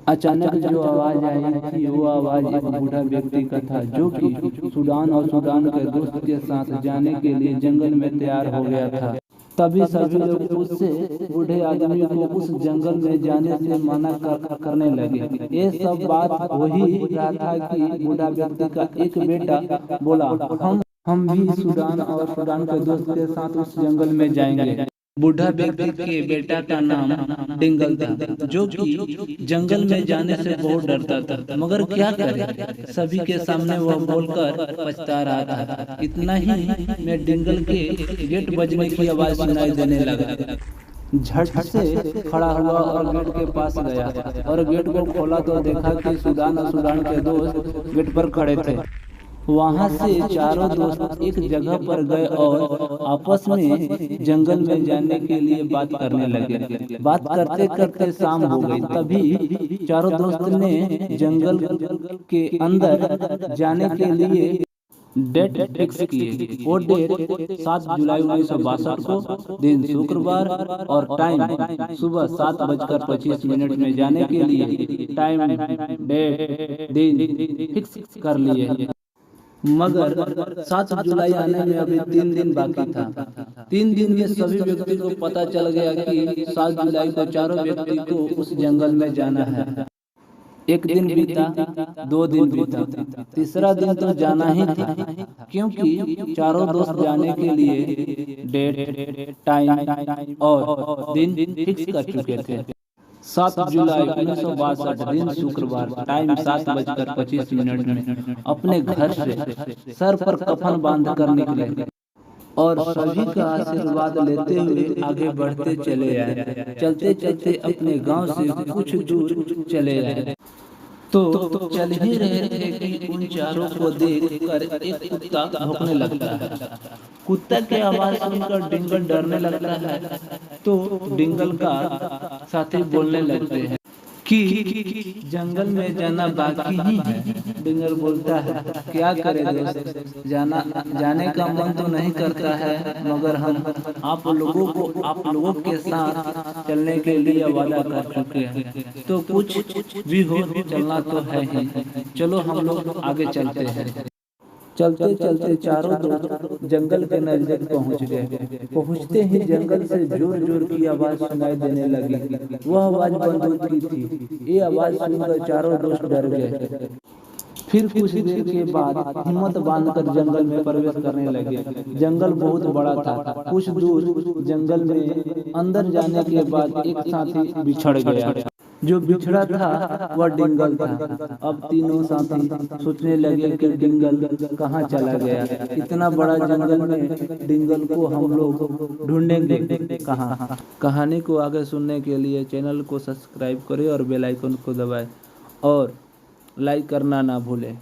अचानक जो आवाज आई थी वो आवाज एक बूढ़ा व्यक्ति का था, जो कि सूडान के दोस्त के साथ जाने के लिए जंगल में तैयार हो गया था। तभी सभी लोग उससे बूढ़े आदमी को उस जंगल में जाने से मना करने लगे। ये सब बात हो ही रहा था कि बूढ़ा व्यक्ति का एक बेटा बोला, हम भी सूडान के दोस्त के साथ उस जंगल में जाएंगे। बूढ़ा व्यक्ति के बेटा का नाम डिंगल था, जो कि जंगल में जाने से बहुत डरता था, मगर क्या करे, सभी के सामने वह बोलकर पछता रहा था। इतना ही में डिंगल के गेट बजने की आवाज सुनाई देने लगा। झट से खड़ा हुआ और गेट के पास गया और गेट को खोला तो देखा कि सूडान के दोस्त गेट पर खड़े थे। वहां से चारों दोस्त एक जगह पर गए और आपस में जंगल में जाने के लिए बात करने लगे। बात करते करते शाम हो गई। तभी चारों दोस्त ने जंगल के अंदर जाने के लिए डेट फिक्स किए। वो डेट 7 जुलाई 1962 को, दिन शुक्रवार और टाइम सुबह 7:25 में जाने के लिए टाइम, डेट, दिन फिक्स कर लिए। मगर 7 जुलाई आने में अभी 3 दिन बाकी था। 3 दिन में सभी व्यक्ति को पता चल गया कि 7 जुलाई को चारों व्यक्ति को उस जंगल में जाना है। एक दिन बीता, 2 दिन बीता, तीसरा दिन तो जाना ही था, क्योंकि चारों दोस्त जाने के लिए डेट, टाइम और दिन फिक्स कर चुके थे। 7 जुलाई 1962, दिन शुक्रवार, टाइम 7:25 में अपने घर से सर पर कफन बांध कर निकले और सभी का आशीर्वाद लेते हुए आगे बढ़ते चले आए। चलते चलते अपने गांव से कुछ दूर चले आए तो चल ही रहे थे कि उन चारों को देख कर एक कुत्ता भौंकने लगता है। कुत्ता की आवाज सुनकर डिंगल डरने लगता है, तो डिंगल का साथी बोलने लगते हैं कि जंगल में जाना बाकी ही है। डिंगल बोलता है, क्या करे दोस्त, जाने का मन तो नहीं करता है, मगर हम आप लोगों के साथ चलने के लिए वादा कर चुके हैं, तो कुछ भी हो चलना तो है ही। चलो हम लोग आगे चलते हैं। चलते चलते चारों दोस्त जंगल के नजदीक पहुंच गए। पहुंचते ही जंगल से जोर जोर की आवाज सुनाई देने लगी। वह आवाज बंदूक की थी। ये आवाज सुनकर चारों दोस्त डर गए। फिर कुछ देर के बाद हिम्मत बांधकर जंगल में प्रवेश करने लगे। जंगल बहुत बड़ा था। कुछ दूर जंगल में अंदर जाने के बाद एक साथी बिछड़ गया। जो बिछड़ा था वह डिंगल था। अब तीनों साथी सोचने लगे कि डिंगल कहाँ चला गया। इतना बड़ा जंगल में डिंगल को हम लोग ढूंढेंगे कहाँ। कहानी को आगे सुनने के लिए चैनल को सब्सक्राइब करें और बेल आइकन को दबाएं और लाइक करना ना भूलें।